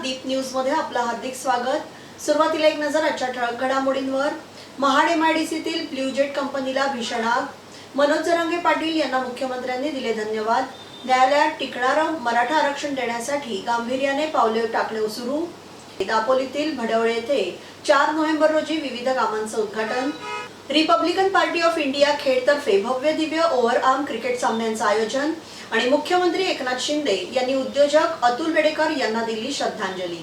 दीप news मध्ये आपलं हार्दिक स्वागत। सुरुवातीला एक नजर आजच्या ठळक घडामोडींवर। महाड एमआयडीसीतील ब्ल्यू जेट कंपनीला भीषण आग। मनोज जरांगे पाटील यांना मुख्यमंत्र्यांनी दिले धन्यवाद। न्यायालयात टिकणारं मराठा आरक्षण देण्यासाठी गांभीर्याने पावले टाकणे सुरू। दापोलीतील भडवळे येथे 4 नोव्हेंबर रोजी विविध कामांचं उद्घाटन। रिपब्लिकन पार्टी ऑफ इंडिया खेडतर्फे भव्य दिव्य ओव्हरआर्म क्रिकेट सामन्यांचं आयोजन आणि मुख्यमंत्री एकनाथ शिंदे यांनी उद्योजक अतुल बेडेकर यांना दिली श्रद्धांजली।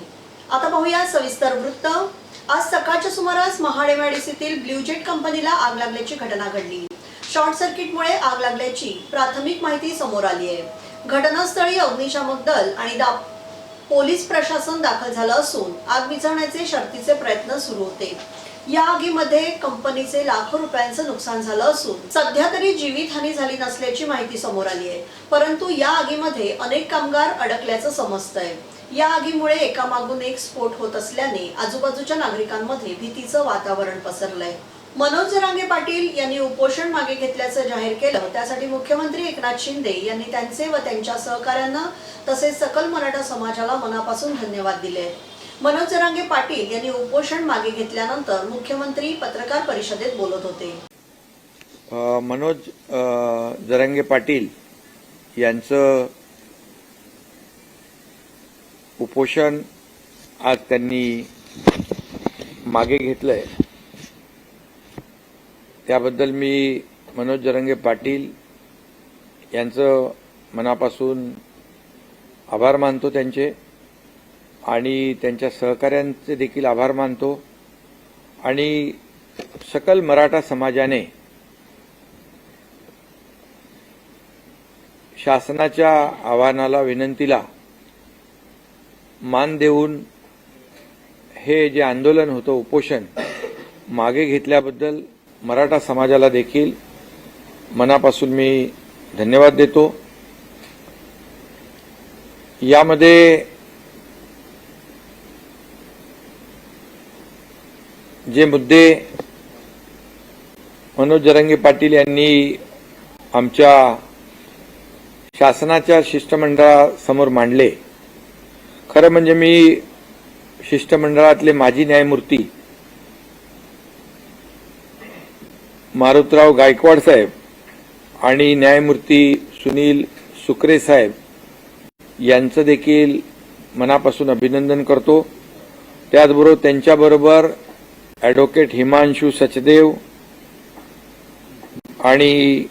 आता पाहूया सविस्तर वृत्त। आज सकाळच्या सुमारास महाड एमआयडीसीतील ब्ल्यू जेट कंपनीला आग लागल्याची घटना घडली। शॉर्ट सर्किटमुळे आग लागल्याची प्राथमिक माहिती समोर आली आहे। घटनास्थळी अग्निशामक दल आणि पोलीस प्रशासन दाखल झालं असून आग विझवण्याचे शर्थीचे प्रयत्न सुरू होते। या आगीमध्ये कंपनीचे लाखो रुपयांचं नुकसान झालं असून सध्या तरी जीवितहानी झाली नसल्याची माहिती समोर आली आहे, परंतु या आगीमध्ये अनेक कामगार अडकल्याचं समजतंय। या आगीमुळे एकामागून एक स्फोट होत असल्याने आजूबाजूच्या नागरिकांमध्ये भीतीचं वातावरण पसरलंय। मनोज जरांगे पाटील यांनी उपोषण मागे घेतल्याचं जाहीर केलं, त्यासाठी मुख्यमंत्री एकनाथ शिंदे यांनी त्यांचे व त्यांच्या सहकाऱ्यांना तसेच सकल मराठा समाजाला मनापासून धन्यवाद दिले। मनोज जरांगे पाटील यांनी उपोषण मागे घेतल्यानंतर मुख्यमंत्री पत्रकार परिषदेत बोलत होते। मनोज जरांगे पाटील यांचं उपोषण आज त्यांनी मागे घेतलंय, त्याबद्दल मी मनोज जरांगे पाटील यांचं मनापासून आभार मानतो त्यांचे, आणि त्यांच्या सहकाऱ्यांचे देखील आभार मानतो। आणि सकल मराठा समाजाने शासनाच्या आवाहनाला, विनंतीला मान देऊन हे जे आंदोलन होतं, उपोषण मागे घेतल्याबद्दल मराठा समाजाला देखील मनापासून मी धन्यवाद देतो। यामध्ये जे मुद्दे मनोज जरांगे पाटील यांनी आमच्या शासनाच्या शिष्टमंडळासमोर मांडले, खरं म्हणजे मी शिष्टमंडळातले माजी न्यायमूर्ती मारुतराव गायकवाड साहेब आणि न्यायमूर्ती सुनील सुकरे साहेब यांचं देखील मनापासून अभिनंदन करतो। त्याचबरोबर त्यांच्याबरोबर ॲडव्होकेट हिमांशु सचदेव आणि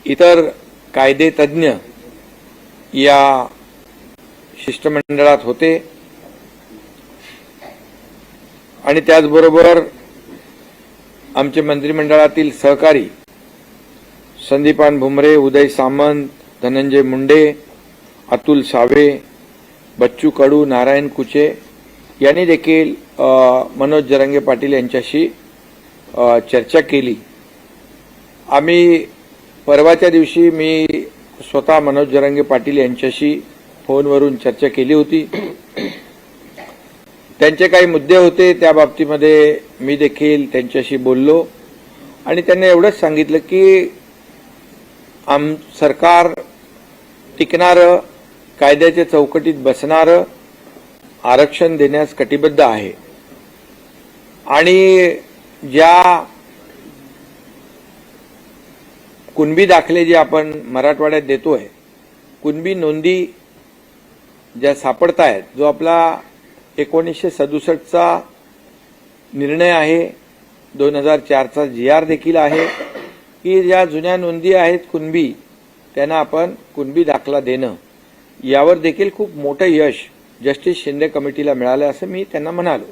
इतर कायदे तज्ज्ञ या शिष्टमंडळात होते, आणि त्याचबरोबर आमचे मंत्रिमंडळातील सहकारी संदीपान भुमरे, उदय सामंत, धनंजय मुंडे, अतुल सावे, बच्चू कडू, नारायण कुचे यांनी देखील मनोज जरांगे पाटील यांच्याशी चर्चा केली। आम्ही परवाच्या दिवशी मी स्वतः मनोज जरांगे पाटील यांच्याशी फोनवरून चर्चा केली होती। त्यांचे काही मुद्दे होते, त्या बाबतीमध्ये मी देखील त्यांच्याशी बोललो आणि त्यांनी एवढंच सांगितलं की सरकार टिकणारं, कायद्याच्या चौकटीत बसणारं आरक्षण देण्यास कटिबद्ध आहे, आणि ज्या कुणबी दाखले जे आपण मराठवाड्यात देतोय, कुणबी नोंदी ज्या सापडत आहेत, जो आपला 1967चा निर्णय आहे, 2004चा GR देखील आहे की ज्या जुन्या नोंदी आहेत कुणबी, त्यांना आपण कुणबी दाखला देणं, यावर देखील खूप मोठं यश जस्टिस शिंदे कमिटीला मिळालं असं मी त्यांना म्हणालो।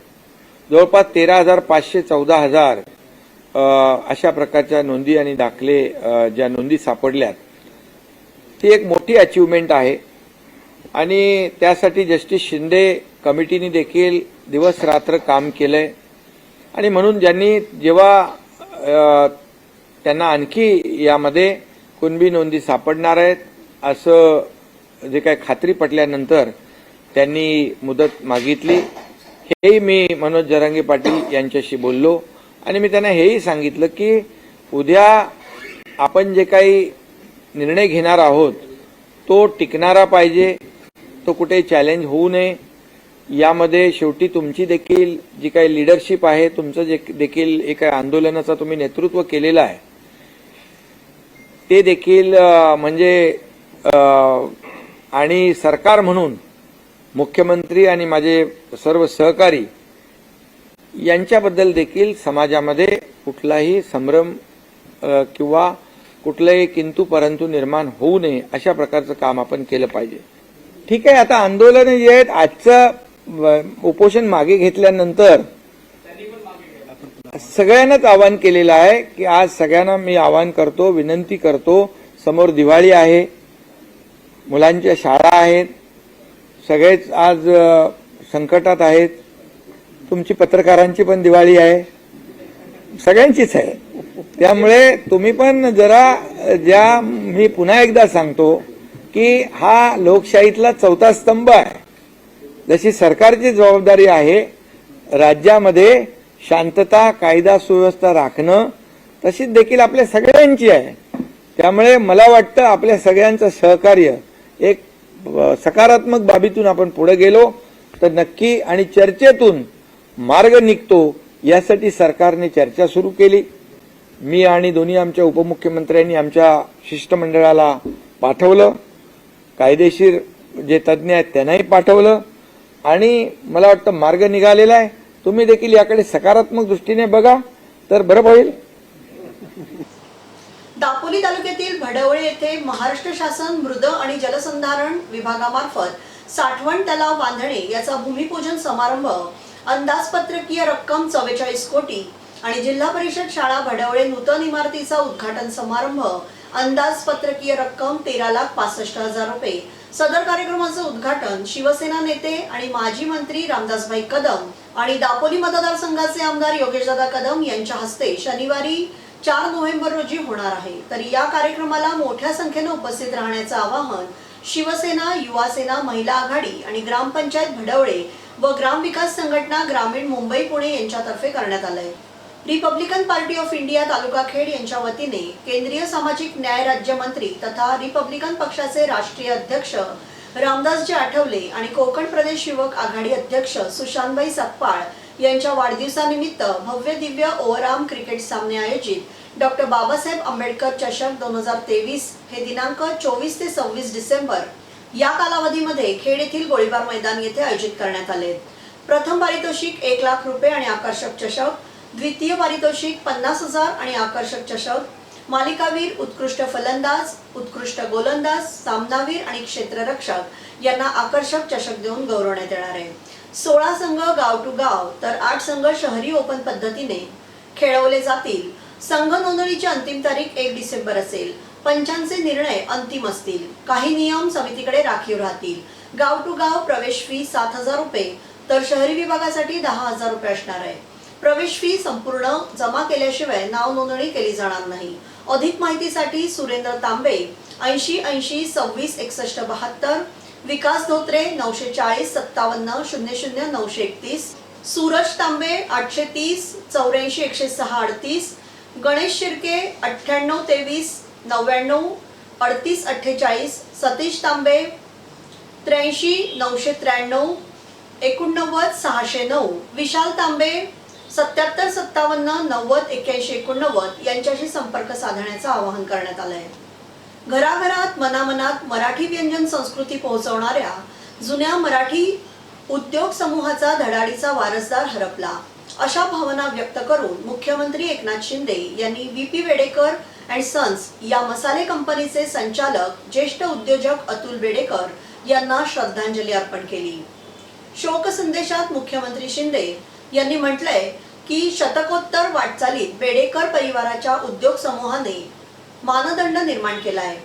जवळपास 13,500 14,000 अशा प्रकारच्या नोंदी आणि दाखले ज्या नोंदी सापडल्यात, ती एक मोठी अचीवमेंट आहे, आणि त्यासाठी जस्टिस शिंदे कमिटीने देखील दिवस रात्र काम केलंय। आणि म्हणून ज्यांनी जेव्हा त्यांना आणखी यामध्ये कुणबी नोंदी सापडणार आहेत असं जे काही खात्री पटल्यानंतर त्यांनी मुदत मागितली। हेही मी मनोज जरांगे पाटील यांच्याशी बोललो, आणि मी त्यांना हेही सांगितलं की उद्या आपण जे काही निर्णय घेणार आहोत तो टिकणारा पाहिजे, तो कुठे चॅलेंज होऊ नये, यामध्ये शेवटी तुमची देखील जी काही लिडरशिप आहे, तुमचं जे देखील एक आंदोलनाचा तुम्ही नेतृत्व केलेलं आहे, ते देखील आणि सरकार म्हणून मुख्यमंत्री आणि माझे सर्व सहकारी यांच्याबद्दल देखील समाजामध्ये कुठलाही संभ्रम किंवा कुठलाही किंतु परंतु निर्माण होऊ नये अशा प्रकारचं काम आपण केलं पाहिजे. ठीक आहे, आता आंदोलन जे आहेत, आजचं उपोषण मागे घेतल्यानंतर सगळ्यांनाच आवाहन केलेलं आहे की आज सगळ्यांना मी आवाहन करतो, विनंती करतो, समोर दिवाळी आहे, मुलांच्या शाळा आहेत, सगळेच आज संकटात आहेत, तुमची पत्रकारांची पण दिवाळी आहे, सगळ्यांचीच आहे. त्यामुळे तुम्ही पण जरा मी पुन्हा एकदा सांगतो की हा लोकशाहीतला चौथा स्तंभ आहे. जशी सरकारची जबाबदारी आहे राज्यामध्ये शांतता कायदा सुव्यवस्था राखणं, तशीच देखील आपल्या सगळ्यांची आहे. त्यामुळे मला वाटतं आपल्या सगळ्यांचं सहकार्य एक सकारात्मक बाबीतून आपण पुढे गेलो तर नक्की आणि चर्चेतून मार्ग निघतो, यासाठी सरकारने चर्चा सुरू केली. मी आणि दोन्ही आमच्या उपमुख्यमंत्र्यांनी आमच्या शिष्टमंडळाला पाठवलं, कायदेशीर जे तज्ज्ञ आहेत त्यांनाही पाठवलं आणि मला वाटतं मार्ग निघालेला आहे. तुम्ही देखील याकडे सकारात्मक दृष्टीने बघा तर बरं होईल. दापोली तालुक्यातील भडवळे येथे महाराष्ट्र शासन मृद आणि जलसंधारण विभागामार्फत साठवण तलाव बांधणे याचा भूमिपूजन समारंभ, अंदाजपत्रकीय रक्कम 44 कोटी आणि जिल्हा परिषद शाळा भडवळे नूतन इमारतीचा उद्घाटन समारंभ, अंदाजपत्रकीय रक्कम 13,65,000 रुपये. सदर कार्यक्रमाचं उद्घाटन शिवसेना नेते आणि माजी मंत्री रामदासभाई कदम आणि दापोली मतदारसंघाचे आमदार योगेशदादा कदम यांच्या हस्ते शनिवारी 4 नोव्हेंबर रोजी होणार आहे. तर या कार्यक्रमाला मोठ्या संख्येने उपस्थित राहण्याचं आवाहन शिवसेना, युवासेना, महिला आघाडी आणि ग्रामपंचायत भडवळे व ग्रामविकास संघटना ग्रामीण मुंबई पुणे यांच्यातर्फे करण्यात आलंय. रिपब्लिकन पार्टी ऑफ इंडिया तालुका खेड यांच्या वतीने केंद्रीय सामाजिक न्याय राज्यमंत्री तथा रिपब्लिकन पक्षाचे राष्ट्रीय अध्यक्ष रामदासजी आठवले आणि कोकण प्रदेश युवक आघाडी अध्यक्ष सुशांतभाई सकपाळ यांच्या वाढदिवसानिमित्त भव्य दिव्य ओव्हरआर्म क्रिकेट सामने आयोजित डॉक्टर बाबासाहेब आंबेडकर चषक 2023 हे दिनांक 24 ते 26 डिसेंबर या कालावधीमध्ये खेड येथील गोळीबार मैदान येथे आयोजित करण्यात आले. प्रथम पारितोषिक 1 लाख रुपये आणि आकर्षक चषक, द्वितीय पारितोषिक 50,000 आणि आकर्षक चषक, मालिकावीर, उत्कृष्ट फलंदाज, उत्कृष्ट गोलंदाज, सामनावीर आणि क्षेत्ररक्षक यांना आकर्षक चषक देऊन गौरवण्यात येणार आहे. 16 संघ गाव टू गाव तर 8 संघ शहरी ओपन पद्धतीने खेळवले जातील. संघ नोंदणीची अंतिम तारीख 1 डिसेंबर असेल. पंचांचे निर्णय अंतिम असतील. काही नियम समितीकडे राखीव राहतील. गाव टू गाव प्रवेश फी 7,000 रुपये तर शहरी विभागासाठी 10,000 रुपये असणार आहे. प्रवेश फी संपूर्ण जमा केल्याशिवाय नाव नोंदणी केली जाणार नाही. अधिक माहितीसाठी सुरेंद्र तांबे 80 80 26 61 72, विकास धोत्रे 940 57 00 931, सूरज तांबे 830 84 106 38, गणेश शिर्के 98 23 99 38 48, सतीश तांबे 83 993 89 609, विशाल तांबे 77 57 90 81 89 यांच्याशी संपर्क साधण्याचं आवाहन करण्यात आलं आहे. घराघरात मनामनात मराठी व्यंजन संस्कृती पोहोचवणाऱ्या जुन्या मराठी उद्योग समूहाचा धडाडीचा वारसदार हरपला, अशा भावना व्यक्त करून मुख्यमंत्री एकनाथ शिंदे यांनी VP वेडेकर अँड सन्स या मसाले कंपनीचे संचालक ज्येष्ठ उद्योजक अतुल वेडेकर यांना श्रद्धांजली अर्पण केली. शोक संदेशात मुख्यमंत्री शिंदे यांनी म्हटलंय की शतकोत्तर वाटचालीत बेडेकर परिवाराच्या उद्योग समूहाने मानदंड निर्माण केला आहे.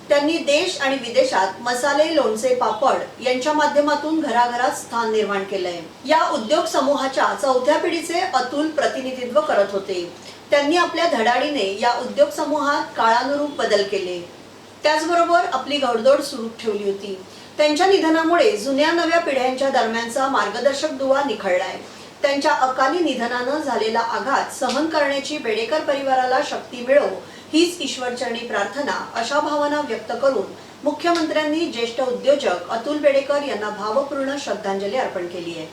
त्यांनी देश आणि विदेशात मसाले, लोणचे, पापड यांच्या माध्यमातून घराघरात स्थान निर्माण केलंय. या उद्योग समूहाच्या 4थ्या पिढीचे अतुल प्रतिनिधित्व करत होते. त्यांनी आपल्या धडाडीने या उद्योग समूहात काळानुरूप बदल केले. त्याचबरोबर आपली घोडदौड सुरू ठेवली होती. त्यांच्या निधनामुळे जुन्या नव्या पिढ्यांच्या दरम्यानचा मार्गदर्शक दुवा निखळलाय. त्यांच्या अकाली निधनानं झालेला आघात सहन करण्याची बेडेकर परिवाराला शक्ती मिळो हीच ईश्वरचरणी प्रार्थना, अशा भावना व्यक्त करून मुख्यमंत्र्यांनी ज्येष्ठ उद्योजक अतुल बेडेकर यांना भावपूर्ण श्रद्धांजली अर्पण केली आहे।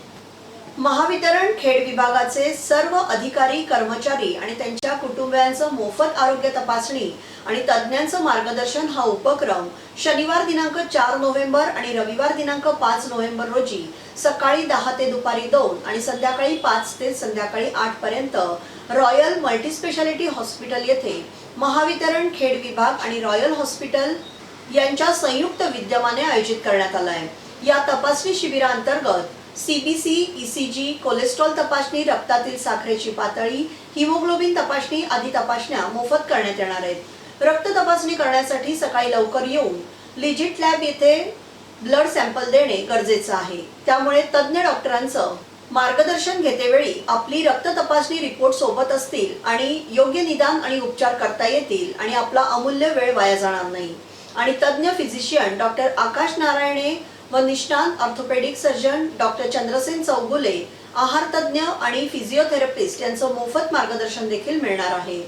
महावितरण खेड विभागाचे सर्व अधिकारी कर्मचारी आणि त्यांच्या कुटुंबियांचं मोफत आरोग्य तपासणी आणि तज्ज्ञांचं मार्गदर्शन हा उपक्रम शनिवार दिनांक 4 नोव्हेंबर आणि रविवार दिनांक 5 नोव्हेंबर रोजी सकाळी 10 ते दुपारी 2 आणि संध्याकाळी 5 ते संध्याकाळी 8 पर्यंत रॉयल मल्टीस्पेशालिटी हॉस्पिटल येथे महावितरण खेड विभाग आणि रॉयल हॉस्पिटल यांच्या संयुक्त विद्यमाने आयोजित करण्यात आला आहे। या तपासणी शिबिरांतर्गत सीबीसी, ईसीजी, कोलेस्ट्रॉल तपासणी, रक्तातील साखरेची पातळी, हिमोग्लोबिन तपासणी आदी तपासण्या मोफत करण्यात येणार आहेत। रक्त तपासणी करण्यासाठी सकाळी लवकर येऊन लिजिट लॅब येथे ब्लड सॅम्पल देणे गरजेचे आहे। त्यामुळे तज्ञ डॉक्टरांचं मार्गदर्शन घेतेवेळी आपली रक्त तपासणी रिपोर्ट सोबत असतील आणि योग्य निदान आणि उपचार करता येतील आणि आपला अमूल्य वेळ वाया जाणार नाही। आणि तज्ञ फिजिशियन डॉक्टर आकाश नारायणे व निष्णात orthopaedic surgeon doctor Chandrasen Chougule, आहार तज्ञ आणि फिजिओथेरपिस्ट यांचं मोफत मार्गदर्शन देखील मिळणार आहे।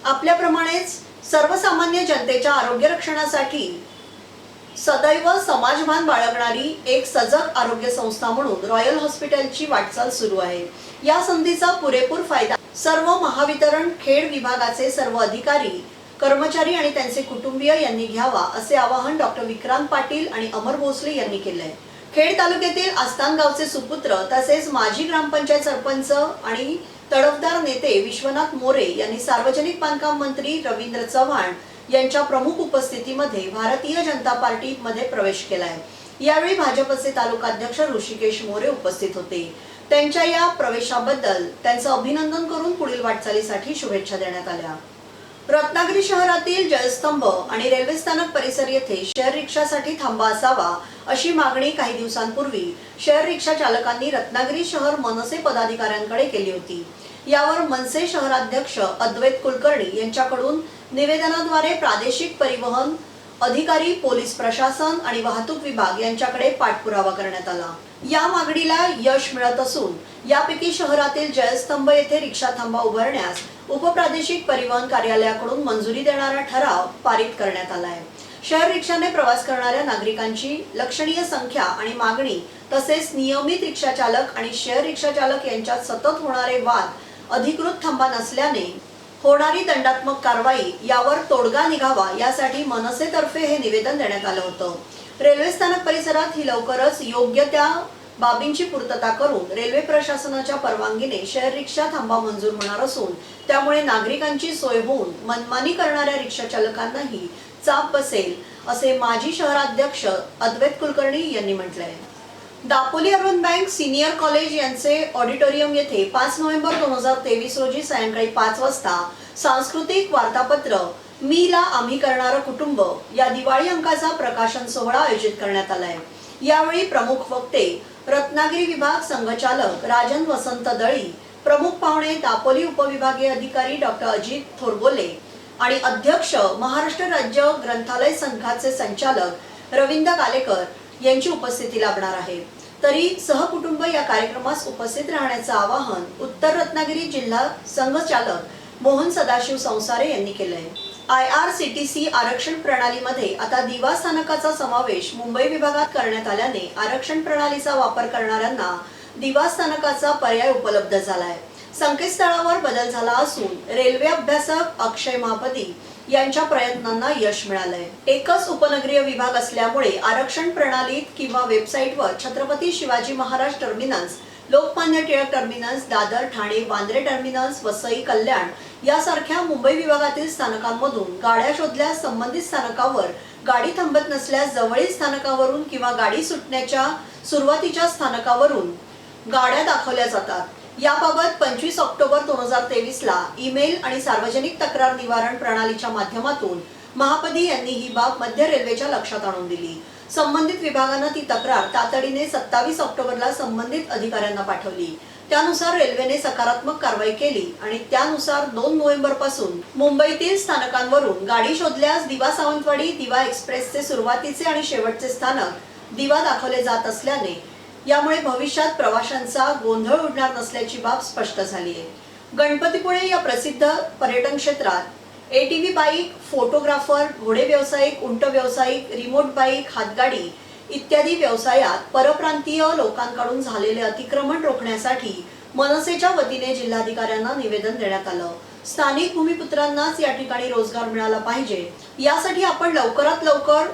आपल्याप्रमाणेच सर्वसामान्य जनतेच्या आरोग्य रक्षणासाठी सदैव समाजभान बाळगणारी एक सजग आरोग्य संस्था म्हणून रॉयल हॉस्पिटलची वाटचाल सुरू आहे। या संधीचा पुरेपूर फायदा सर्व महावितरण खेड विभागाचे सर्व अधिकारी कर्मचारी आणि त्यांचे कुटुंबीय यांनी घ्यावा असे आवाहन डॉक्टर विक्रांत पाटील आणि अमर भोसले यांनी केले आहे। खेड तालुक्यातील आस्तान गावचे सुपुत्र तसेच माजी ग्रामपंचायत सरपंच आणि तडफदार नेते विश्वनाथ मोरे यांनी सार्वजनिक बांधकाम मंत्री रवींद्र चव्हाण यांच्या प्रमुख उपस्थितीमध्ये भारतीय जनता पार्टीमध्ये प्रवेश केला आहे। यावेळी भाजपचे तालुकाध्यक्ष ऋषिकेश मोरे उपस्थित होते। त्यांच्या या प्रवेशाबद्दल त्यांचं अभिनंदन करून पुढील वाटचालीसाठी शुभेच्छा देण्यात आल्या। रत्नागिरी शहरातील जयस्तंभ आणि रेल्वे स्थानक परिसर येथे शेअर रिक्षासाठी थांबा असावा अशी मागणी काही दिवसांपूर्वी शेअर रिक्षा चालकांनी रत्नागिरी शहर मनसे पदाधिकाऱ्यांकडे केली होती। यावर मनसे शहराध्यक्ष अद्वैत कुलकर्णी यांच्याकडून निवेदनाद्वारे प्रादेशिक परिवहन अधिकारी, पोलीस प्रशासन आणि वाहतूक विभाग यांच्याकडे पाठपुरावा करण्यात आला। या मागणीला यश मिळत असून यापैकी शहरातील जयस्तंभ येथे रिक्षा थांबा उभारण्यास उपप्रादेशिक परिवहन कार्यालयाकडून मंजुरी देणारा ठराव पारित करण्यात आला आहे। शहर रिक्षाने प्रवास करणाऱ्या नागरिकांची लक्षणीय संख्या आणि मागणी तसेच नियमित रिक्षा चालक आणि शेअर रिक्षा चालक यांच्यात सतत होणारे वाद, अधिकृत थांबा नसल्याने होणारी दंडात्मक कारवाई यावर तोडगा निघावा यासाठी मनसेतर्फे हे निवेदन देण्यात आलं होतं। रेल्वे स्थानक परिसरात ही लवकरच योग्य त्या बाबींची पूर्तता करून रेल्वे प्रशासनाच्या परवानगीने शेअर रिक्षा थांबा मंजूर होणार असून त्यामुळे नागरिकांची सोय होऊन मनमानी करणाऱ्या रिक्षा चालकांनाही चाप बसेल असे माजी शहराध्यक्ष अद्वैत कुलकर्णी यांनी म्हटलंय। Dapoli urban bank senior college यांचे ऑडिटोरियम येथे 5 नोव्हेंबर 2023 रोजी सायंकाळी 5 वाजता सांस्कृतिक वार्तापत्र मी ला आम्ही करणारं कुटुंब या दिवाळी अंकाचा प्रकाशन सोहळा आयोजित करण्यात आलाय। यावेळी प्रमुख वक्ते रत्नागिरी विभाग संघचालक राजन वसंत दळी, प्रमुख पाहुणे दापोली उपविभागीय अधिकारी डॉक्टर अजित थोरबोले आणि अध्यक्ष महाराष्ट्र राज्य ग्रंथालय संघाचे संचालक रवींद्र कालेकर यांची उपस्थिती लाभणार आहे। तरी सहकुटुंब या कार्यक्रमास उपस्थित राहण्याचं आवाहन उत्तर रत्नागिरी जिल्हा संघचालक मोहन सदाशिव संसारे यांनी केलंय। IRCTC आरक्षण प्रणालीमध्ये आता दिवा स्थानकाचा समावेश मुंबई विभागात करण्यात आल्याने आरक्षण प्रणालीचा वापर करणाऱ्यांना दिवा स्थानकाचा पर्याय उपलब्ध झालाय। संकेतस्थळावर बदल झाला असून रेल्वे अभ्यासक अक्षय महापती यांच्या प्रयत्नांना यश मिळालंय। एकच उपनगरीय विभाग असल्यामुळे आरक्षण प्रणालीत किंवा वेबसाईटवर Chhatrapati Shivaji Maharaj terminus, Lokmanya Tilak terminus, Dadar, Thane, Vandre terminus, Vasai, Kalyan यासारख्या मुंबई विभागातील स्थानकांमधून गाड्या शोधल्यास संबंधित स्थानकावर गाडी थांबत नसल्यास जवळील स्थानकावरून किंवा गाडी सुटण्याच्या सुरुवातीच्या स्थानकावरून गाड्या दाखवल्या जातात। याबाबत 25 ऑक्टोबर 2023 ला ईमेल आणि सार्वजनिक तक्रार निवारण प्रणालीच्या माध्यमातून महापती यांनी ही बाब मध्य रेल्वेच्या लक्षात आणून दिली। संबंधित विभागाने ती तक्रार तातडीने 27 ऑक्टोबरला संबंधित अधिकाऱ्यांना पाठवली। त्यानुसार रेल्वेने सकारात्मक कारवाई केली आणि त्यानुसार 2 नोव्हेंबर पासून मुंबईतील स्थानकांवरून गाडी शोधल्यास दिवा सावंतवाडी, दिवा एक्सप्रेसचे सुरुवातीचे आणि शेवटचे स्थानक दिवा दाखवले जात असल्याने यामुळे भविष्यात प्रवाशांचा गोंधळ उडणार नसल्याची बाब स्पष्ट झाली आहे। गणपतीपुळे या प्रसिद्ध पर्यटन क्षेत्रात एटीव्ही बाईक, फोटोग्राफर, घोडे व्यावसायिक, उंट व्यावसायिक, रिमोट बाईक, हातगाडी इत्यादी व्यवसायात परप्रांतीय लोकांकडून झालेले अतिक्रमण रोखण्यासाठी मनसेच्या वतीने जिल्हाधिकाऱ्यांना निवेदन देण्यात आलं। स्थानिक भूमिपुत्रांनाच या ठिकाणी रोजगार मिळाला पाहिजे, यासाठी आपण लवकरात लवकर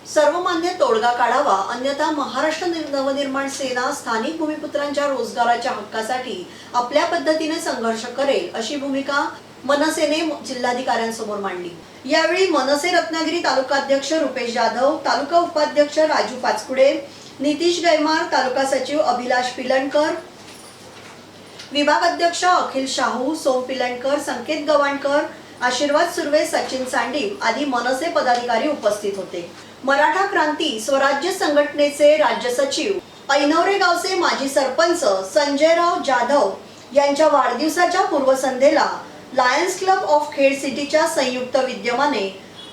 सर्वमान्य तोडगा काढावा, अन्यथा महाराष्ट्र नवनिर्माण सेना स्थानिक भूमिपुत्रांच्या रोजगाराच्या हक्कासाठी आपल्या पद्धतीने संघर्ष करेल, अशी भूमिका मनसेने जिल्हाधिकाऱ्यांसमोर मांडली। यावेळी मनसे रत्नागिरी तालुकाध्यक्ष रुपेश जाधव, तालुका उपाध्यक्ष राजू पाचपुडे, नितीश गैमार, तालुका सचिव अभिलाष पिलणकर, विभाग अध्यक्ष अखिल शाहू, सोम पिलणकर, संकेत गवाणकर, आशीर्वाद सुर्वे, सचिन सांडीव आदी मनसे पदाधिकारी उपस्थित होते। मराठा क्रांती स्वराज्य संघटनेचे राज्य सचिव, ऐनवरे गावचे माजी सरपंच संजयराव जाधव यांच्या वाढदिवसाच्या पूर्वसंध्येला लायन्स क्लब ऑफ खेड सिटीच्या संयुक्त विद्यमाने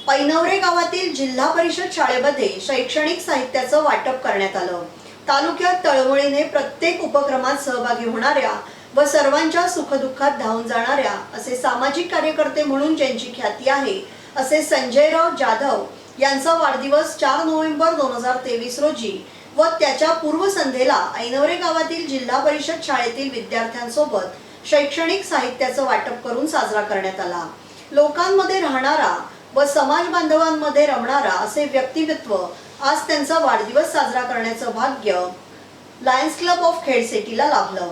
ऐनवरे गावातील जिल्हा परिषद शाळेमध्ये शैक्षणिक साहित्याचं वाटप करण्यात आलं। तालुक्यात तळमळीने प्रत्येक उपक्रमात सहभागी होणाऱ्या व सर्वांच्या सुखदुःखात धावून जाणाऱ्या असे सामाजिक कार्यकर्ते म्हणून ज्यांची ख्याती आहे असे संजयराव जाधव यांचा वाढदिवस 4 नोव्हेंबर 2023 रोजी व त्याच्या पूर्वसंध्येला ऐनवरे गावातील जिल्हा परिषद शाळेतील विद्यार्थ्यांसोबत शैक्षणिक साहित्याचं वाटप करून साजरा करण्यात आला। लोकांमध्ये राहणारा व समाज बांधवांमध्ये रमणारा असे व्यक्तिमत्व आज त्यांचा वाढदिवस साजरा करण्याचं भाग्य लायन्स क्लब ऑफ खेड सिटीला लाभलं।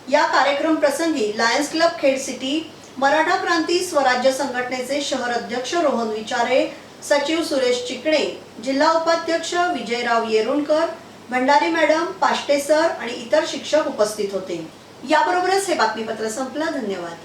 या कार्यक्रम प्रसंगी Lions club Khed city, Maratha Kranti Swarajya संघटनेचे शहर अध्यक्ष रोहन विचारे, सचिव सुरेश चिकणे, जिल्हा उपाध्यक्ष विजयराव येरुणकर, भंडारी मॅडम, पाष्टे सर आणि इतर शिक्षक उपस्थित होते। याबरोबरच हे बातमीपत्र संपलं। धन्यवाद।